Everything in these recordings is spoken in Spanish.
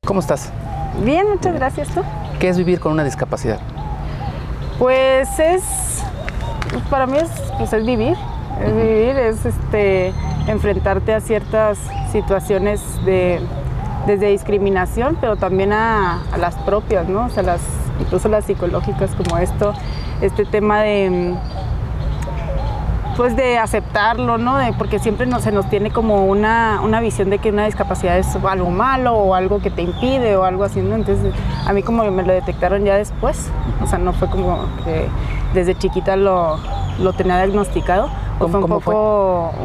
¿Cómo estás? Bien, muchas gracias. ¿Tú? ¿Qué es vivir con una discapacidad? Pues para mí es vivir. Es vivir, enfrentarte a ciertas situaciones desde discriminación, pero también a las propias, ¿no? O sea, incluso las psicológicas, como este tema de aceptarlo, ¿no? Porque siempre se nos tiene como una visión de que una discapacidad es algo malo o algo que te impide o algo así, ¿no? Entonces, a mí como me lo detectaron ya después, o sea, no fue como que desde chiquita lo tenía diagnosticado. Fue un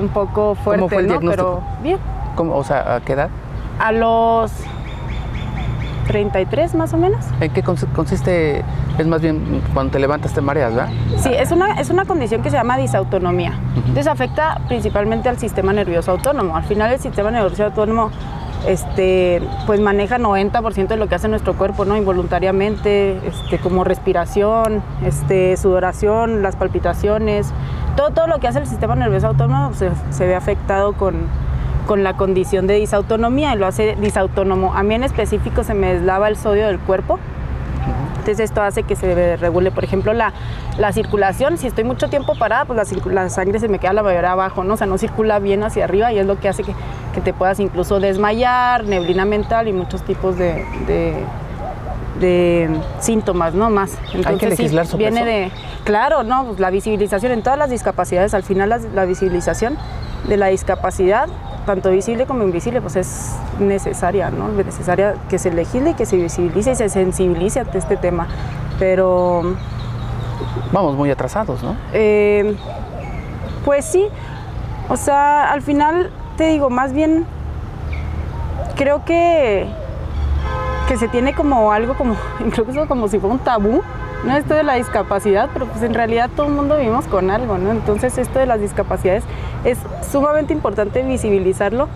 poco fuerte, ¿Cómo fue el diagnóstico? Pero bien. O sea, ¿a qué edad? A los 33 más o menos. ¿En qué consiste? Es más bien cuando te levantas te mareas, ¿verdad? Sí, es una condición que se llama disautonomía. Entonces afecta principalmente al sistema nervioso autónomo. Al final el sistema nervioso autónomo pues maneja 90% de lo que hace nuestro cuerpo, ¿no? Involuntariamente, como respiración, sudoración, las palpitaciones, todo lo que hace el sistema nervioso autónomo se ve afectado con la condición de disautonomía y lo hace disautónomo. A mí en específico se me deslava el sodio del cuerpo. Entonces esto hace que se regule, por ejemplo, la circulación. Si estoy mucho tiempo parada, pues la sangre se me queda la mayoría abajo, ¿no? O sea, no circula bien hacia arriba y es lo que hace que te puedas incluso desmayar, neblina mental y muchos tipos de síntomas, ¿no? Más. Entonces, ¿hay que legislar sobre viene eso? Claro, ¿no? Pues la visibilización en todas las discapacidades, al final la visibilización de la discapacidad, tanto visible como invisible, pues es necesaria, ¿no? Es necesaria que se legisle y que se visibilice y se sensibilice ante este tema. Pero vamos muy atrasados, ¿no? Pues sí, o sea, al final te digo, más bien creo que se tiene como algo incluso como si fuera un tabú, ¿no? Esto de la discapacidad, pero pues en realidad todo el mundo vivimos con algo, ¿no? Entonces esto de las discapacidades es sumamente importante visibilizarlo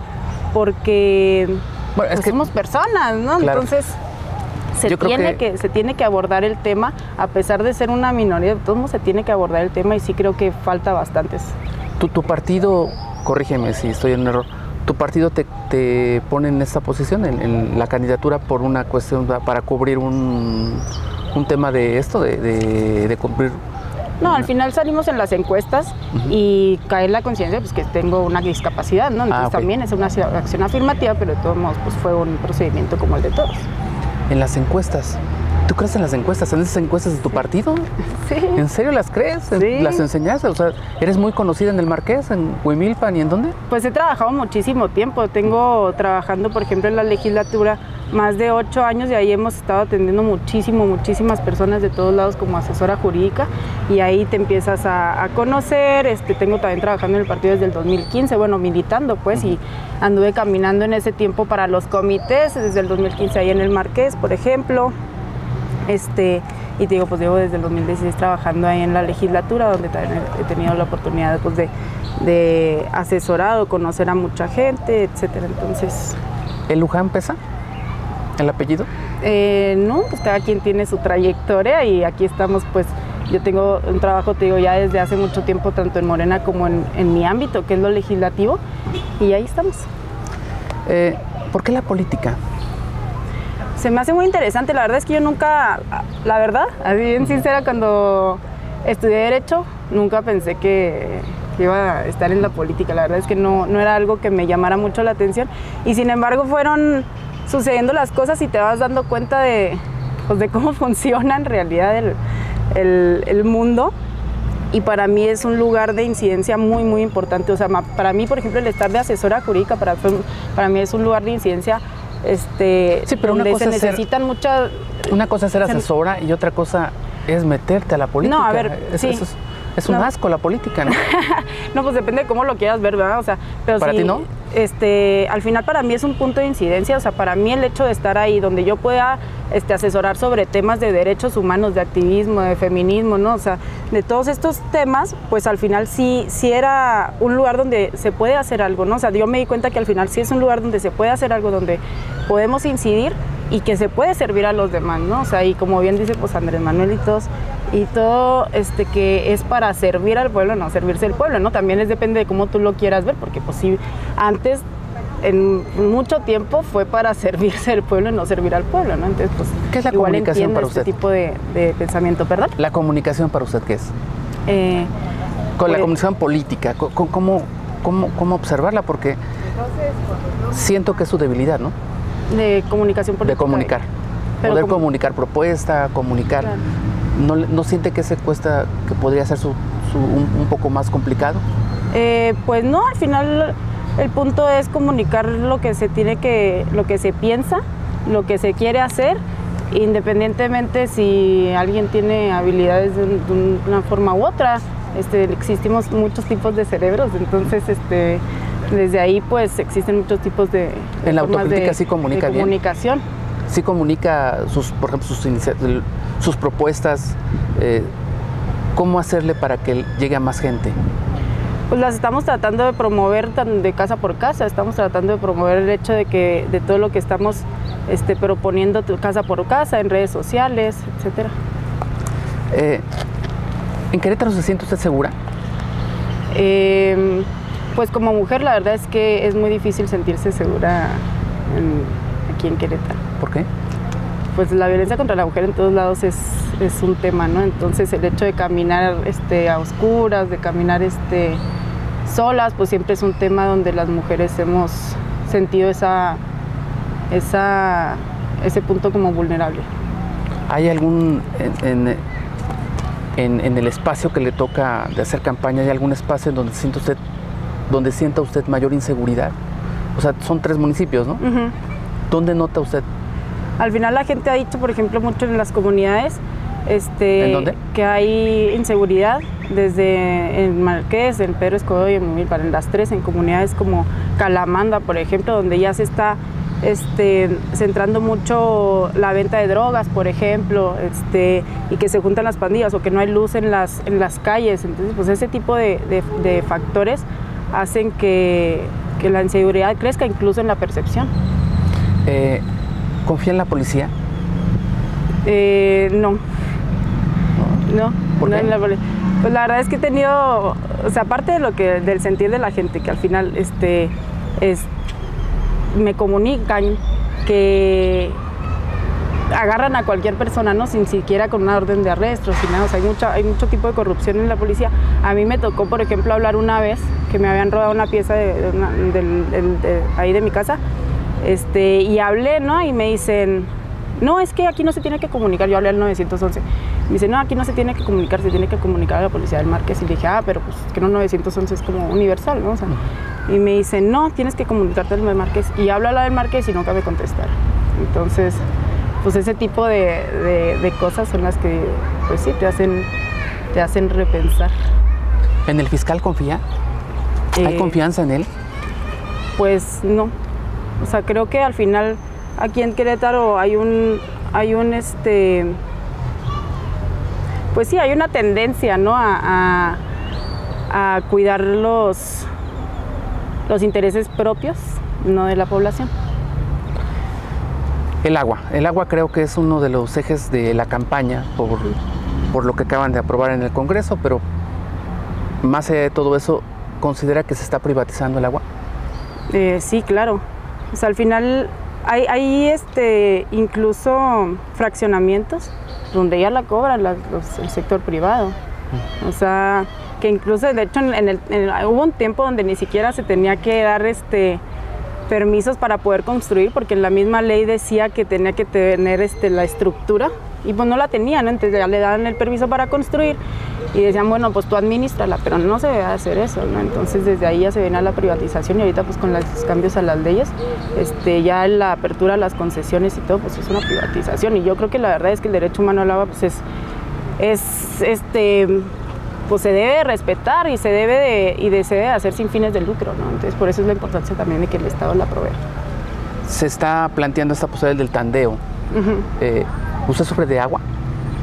porque pues somos personas, ¿no? Claro. Entonces se tiene que abordar el tema, a pesar de ser una minoría, de todos modos se tiene que abordar el tema y sí creo que falta bastantes. Tu partido, corrígeme si estoy en un error, ¿tu partido te pone en esta posición, en la candidatura por una cuestión para cubrir un tema de esto, de cumplir? No, al final salimos en las encuestas y cae la conciencia pues que tengo una discapacidad, ¿no? Entonces también es una acción afirmativa, pero de todos modos pues fue un procedimiento como el de todos. En las encuestas. ¿Tú crees en las encuestas? ¿En esas encuestas de tu partido? Sí. ¿En serio las crees? Sí. ¿Las enseñaste? O sea, ¿eres muy conocida en el Marqués, en Huimilpan y en dónde? Pues he trabajado muchísimo tiempo. Tengo trabajando, por ejemplo, en la legislatura más de 8 años y ahí hemos estado atendiendo muchísimas personas de todos lados como asesora jurídica y ahí te empiezas a conocer. Tengo también trabajando en el partido desde el 2015, bueno, militando pues, y anduve caminando en ese tiempo para los comités, desde el 2015 ahí en el Marqués, por ejemplo. Y te digo, pues llevo desde el 2016 trabajando ahí en la legislatura, donde también he tenido la oportunidad pues, de asesorado, conocer a mucha gente, etcétera. Entonces, ¿el Luján pesa? ¿El apellido? No, pues cada quien tiene su trayectoria y aquí estamos, pues yo tengo un trabajo, te digo, ya desde hace mucho tiempo, tanto en Morena como en mi ámbito, que es lo legislativo, y ahí estamos. ¿Por qué la política? Se me hace muy interesante, la verdad es que yo nunca, la verdad, así bien sincera, cuando estudié Derecho, nunca pensé que iba a estar en la política, la verdad es que no era algo que me llamara mucho la atención y sin embargo fueron sucediendo las cosas y te vas dando cuenta de cómo funciona en realidad el mundo y para mí es un lugar de incidencia muy importante, o sea, para mí, por ejemplo, el estar de asesora jurídica para mí es un lugar de incidencia. Sí, pero donde se necesitan muchas... Una cosa es ser asesora y otra cosa es meterte a la política. No, a ver, es un asco la política, ¿no? No, pues depende de cómo lo quieras ver, ¿verdad? O sea, pero ¿para ti no? Al final para mí es un punto de incidencia, o sea, para mí el hecho de estar ahí donde yo pueda asesorar sobre temas de derechos humanos, de activismo, de feminismo, ¿no? O sea, de todos estos temas, pues al final sí era un lugar donde se puede hacer algo, ¿no? O sea, yo me di cuenta que al final sí es un lugar donde se puede hacer algo, donde podemos incidir y que se puede servir a los demás, ¿no? O sea, y como bien dice pues Andrés Manuel y todo que es para servir al pueblo, no servirse al pueblo, ¿no? También depende de cómo tú lo quieras ver, porque pues sí, antes en mucho tiempo fue para servirse al pueblo y no servir al pueblo, ¿no? Entonces, pues, ¿qué es la comunicación para usted? Este tipo de pensamiento, ¿perdón? ¿La comunicación para usted qué es? Con la comunicación política, ¿cómo observarla? Porque siento que es su debilidad, ¿no? De comunicación política. De comunicar. Poder comunicar propuesta, comunicar. Claro. ¿No siente que que podría ser un poco más complicado? Pues no, al final el punto es comunicar lo que se piensa, lo que se quiere hacer, independientemente si alguien tiene habilidades de una forma u otra. Existimos muchos tipos de cerebros, entonces desde ahí pues existen muchos tipos de en la autocrítica sí comunica bien. Comunicación. Sí comunica por ejemplo sus propuestas. ¿Cómo hacerle para que llegue a más gente? Pues las estamos tratando de promover de casa por casa, estamos tratando de promover el hecho de todo lo que estamos proponiendo casa por casa, en redes sociales, etcétera. ¿En Querétaro se siente usted segura? Pues como mujer la verdad es que es muy difícil sentirse segura aquí en Querétaro. ¿Por qué? Pues la violencia contra la mujer en todos lados es un tema, ¿no? Entonces el hecho de caminar a oscuras, de caminar solas, pues siempre es un tema donde las mujeres hemos sentido ese punto como vulnerable. ¿Hay algún en el espacio que le toca de hacer campaña, hay algún espacio en donde sienta usted mayor inseguridad? O sea, son 3 municipios, ¿no? Uh-huh. ¿Dónde nota usted? Al final la gente ha dicho, por ejemplo, mucho en las comunidades, ¿en dónde? Que hay inseguridad desde en Marqués, en Pedro Escobedo y en Milpal, en las 3, en comunidades como Calamanda, por ejemplo, donde ya se está centrando mucho la venta de drogas, por ejemplo, y que se juntan las pandillas o que no hay luz en las calles. Entonces, pues ese tipo de factores hacen que la inseguridad crezca incluso en la percepción. ¿Confía en la policía? No. ¿Por qué? Pues la verdad es que he tenido, o sea, aparte del sentir de la gente, que al final me comunican que agarran a cualquier persona, ¿no? Sin siquiera con una orden de arresto, sin nada. O sea, hay mucho tipo de corrupción en la policía. A mí me tocó, por ejemplo, hablar una vez que me habían robado una pieza ahí de mi casa, y hablé, ¿no? Y me dicen, no, es que aquí no se tiene que comunicar. Yo hablé al 911. Me dice, no, aquí no se tiene que comunicar, se tiene que comunicar a la policía del Marqués. Y le dije, pero pues que no 911 es como universal, ¿no? O sea, y me dice, no, tienes que comunicarte al Marqués. Y hablo a la del Marqués y nunca me contestaron. Entonces, pues ese tipo de cosas son las que, pues sí, te hacen repensar. ¿En el fiscal confía? ¿Hay confianza en él? Pues no. O sea, creo que al final aquí en Querétaro hay pues sí, hay una tendencia, ¿no? a cuidar los intereses propios, no de la población. El agua creo que es uno de los ejes de la campaña por lo que acaban de aprobar en el Congreso, pero más allá de todo eso, ¿considera que se está privatizando el agua? Sí, claro. O sea, al final hay incluso fraccionamientos donde ya la cobra el sector privado. O sea, que incluso, de hecho, hubo un tiempo donde ni siquiera se tenía que dar permisos para poder construir, porque en la misma ley decía que tenía que tener la estructura, y pues no la tenían, ¿no? Entonces ya le daban el permiso para construir y decían, bueno, pues tú administrala, pero no se debe hacer eso, ¿no? Entonces desde ahí ya se viene a la privatización, y ahorita pues con los cambios a las leyes, ya en la apertura a las concesiones y todo, pues es una privatización. Y yo creo que la verdad es que el derecho humano al agua pues pues se debe respetar y se debe hacer sin fines de lucro, ¿no? Entonces por eso es la importancia también de que el Estado la provea. Se está planteando esta posibilidad del tandeo. ¿Usted sufre de agua?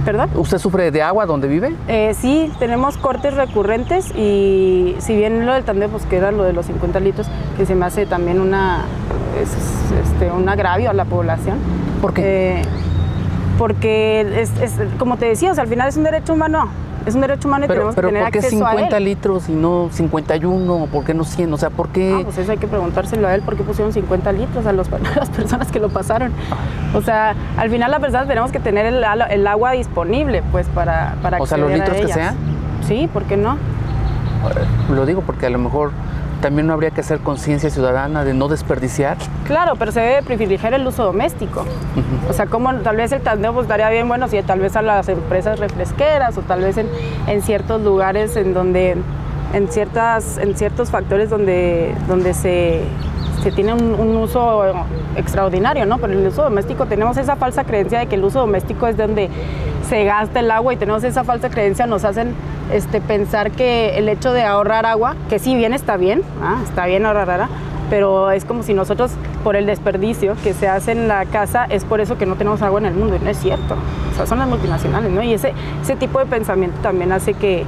¿Perdón? ¿Usted sufre de agua donde vive? Sí, tenemos cortes recurrentes, y si bien lo del tandeo pues queda lo de los 50 litros, que se me hace también un agravio a la población. ¿Por qué? Porque como te decía, o sea, al final es un derecho humano. Es un derecho humano y tenemos que tener ¿por qué acceso a él. 50 litros y no 51? ¿Por qué no 100? O sea, ¿por qué? Pues eso hay que preguntárselo a él, ¿por qué pusieron 50 litros a las personas que lo pasaron? O sea, al final las personas tenemos que tener el agua disponible, pues, para acceder O sea, los litros a ellas. que sean. Sí, ¿por qué no? Lo digo porque a lo mejor también no habría que hacer conciencia ciudadana de no desperdiciar. Claro, pero se debe privilegiar el uso doméstico. O sea, como tal vez el tandeo pues daría bien, bueno, si tal vez a las empresas refresqueras o tal vez en ciertos lugares en donde, en ciertos factores donde se tiene un uso extraordinario, ¿no? Pero en el uso doméstico tenemos esa falsa creencia de que el uso doméstico es donde se gasta el agua y tenemos esa falsa creencia, nos hacen pensar que el hecho de ahorrar agua, que sí bien está bien ahorrar agua, pero es como si nosotros, por el desperdicio que se hace en la casa, es por eso que no tenemos agua en el mundo, y no es cierto. O sea, son las multinacionales, ¿no? Y ese tipo de pensamiento también hace que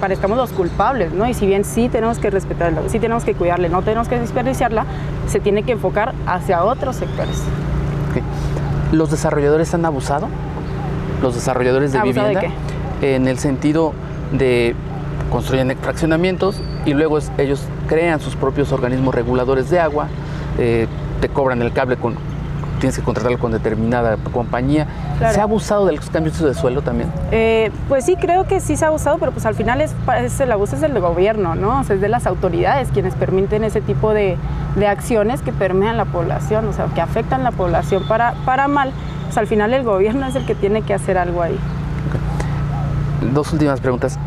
parezcamos los culpables, ¿no? Y si bien sí tenemos que respetarla, sí tenemos que cuidarla, no tenemos que desperdiciarla, se tiene que enfocar hacia otros sectores. Okay. ¿Los desarrolladores han abusado? ¿Los desarrolladores de ¿Abusado vivienda? de qué? En el sentido de construyen fraccionamientos y luego ellos crean sus propios organismos reguladores de agua, te cobran el cable, tienes que contratarlo con determinada compañía. Claro. ¿Se ha abusado de los cambios de suelo también? Pues sí, creo que sí se ha abusado, pero pues al final el abuso es del gobierno, ¿no? O sea, es de las autoridades quienes permiten ese tipo de acciones que permean la población, o sea, que afectan la población para mal. Pues al final el gobierno es el que tiene que hacer algo ahí. Okay. Dos últimas preguntas.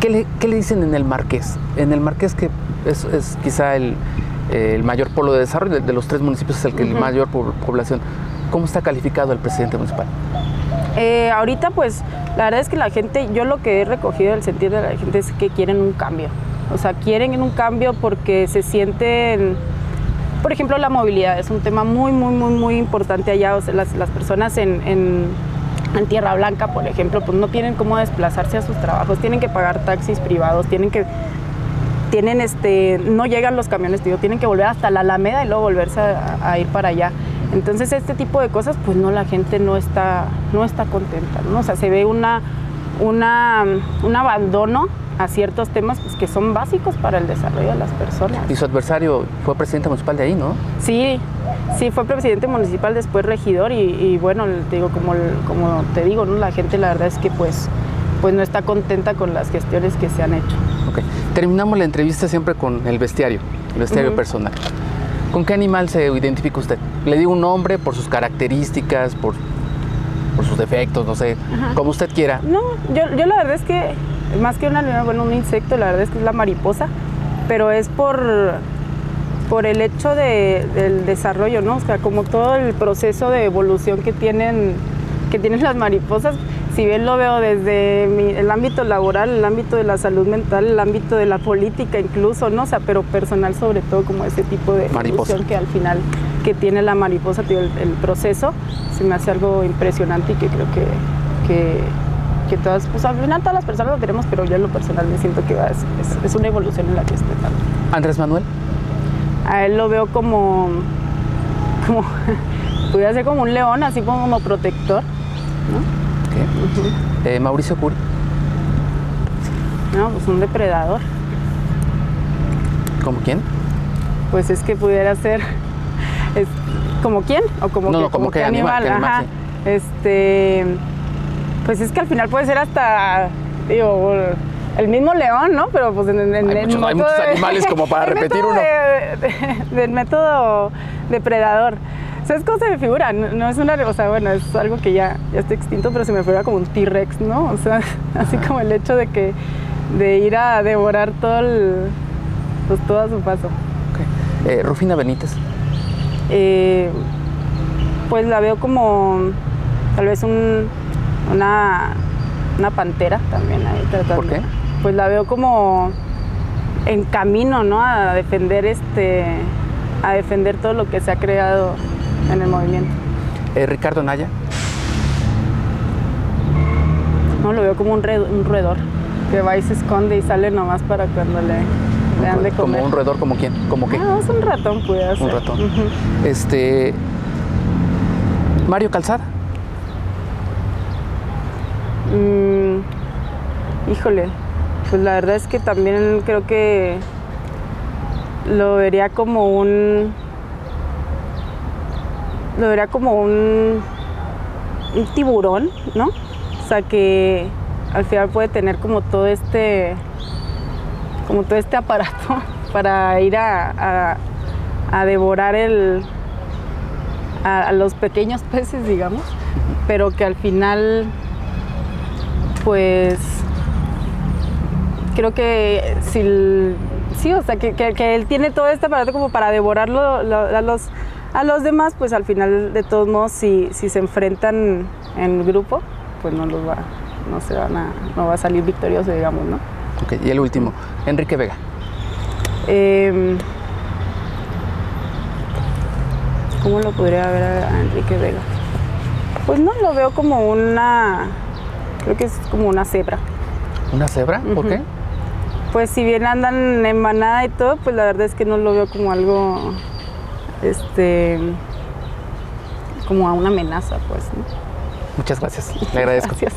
¿Qué le dicen en el Marqués? En el Marqués, que es quizá el mayor polo de desarrollo, de los 3 municipios es el que el mayor población. ¿Cómo está calificado el presidente municipal? Ahorita, pues, la verdad es que la gente, yo lo que he recogido del sentir de la gente es que quieren un cambio. O sea, quieren un cambio porque se sienten, por ejemplo, la movilidad es un tema muy importante allá. O sea, las personas en Tierra Blanca, por ejemplo, pues no tienen cómo desplazarse a sus trabajos, tienen que pagar taxis privados, no llegan los camiones, tienen que volver hasta la Alameda y luego volverse a ir para allá. Entonces este tipo de cosas, pues no, la gente no está contenta, ¿no? O sea, se ve un abandono a ciertos temas pues, que son básicos para el desarrollo de las personas. Y su adversario fue presidente municipal de ahí, ¿no? Sí, fue presidente municipal, después regidor y bueno, te digo, como te digo, ¿no? La gente la verdad es que pues no está contenta con las gestiones que se han hecho. Okay. Terminamos la entrevista siempre con el bestiario personal. ¿Con qué animal se identifica usted? Le digo un nombre por sus características, por sus defectos, no sé, como usted quiera. No, yo la verdad es que más que un insecto, la verdad es que es la mariposa, pero es por el hecho del desarrollo, ¿no? O sea, como todo el proceso de evolución que tienen las mariposas, si bien lo veo desde el ámbito laboral, el ámbito de la salud mental, el ámbito de la política incluso, ¿no? O sea, pero personal sobre todo, como ese tipo de evolución que al final que tiene la mariposa, el proceso, se me hace algo impresionante y que creo que todas, pues al final todas las personas lo tenemos, pero yo en lo personal me siento que es una evolución en la que estoy dando. ¿Andrés Manuel? A él lo veo como pudiera ser como un león, así como protector, ¿no? Okay. Mauricio Curi. No, pues un depredador. ¿Como quién? Pues es que pudiera ser ¿como quién? O como qué animal. Ajá. Sí. Pues es que al final puede ser hasta, digo, el mismo león, ¿no? Pero pues hay muchos animales como para repetir uno. Del método depredador. ¿Sabes cómo se me figura? No es o sea, bueno, es algo que ya está extinto, pero se me figura como un T-Rex, ¿no? O sea, así como el hecho de ir a devorar todo a su paso. Okay. Rufina Benítez. Pues la veo como tal vez una pantera también ahí tratando. ¿Por qué? Pues la veo como en camino, ¿no? A defender todo lo que se ha creado en el movimiento. Ricardo Anaya. No, lo veo como un roedor que va y se esconde y sale nomás para cuando le dan de comer. ¿Como un roedor? ¿Como quién? ¿Como qué? No, es un ratón, puede ser. Un ratón. Mario Calzada. Híjole, pues la verdad es que también creo que lo vería como un tiburón, ¿no? O sea, que al final puede tener como todo este aparato para ir a devorar a los pequeños peces, digamos, pero que al final, pues, creo que sí, o sea, que él tiene todo este aparato como para devorarlo a los demás, pues al final, de todos modos, si se enfrentan en grupo, pues no va a salir victorioso, digamos, ¿no? Ok, y el último, Enrique Vega. ¿Cómo lo podría ver a Enrique Vega? Pues no, lo veo como creo que es como una cebra. ¿Una cebra? ¿Por qué? Pues si bien andan en manada y todo, pues la verdad es que no lo veo como algo, como a una amenaza, pues, ¿no? Muchas gracias, le agradezco. Gracias.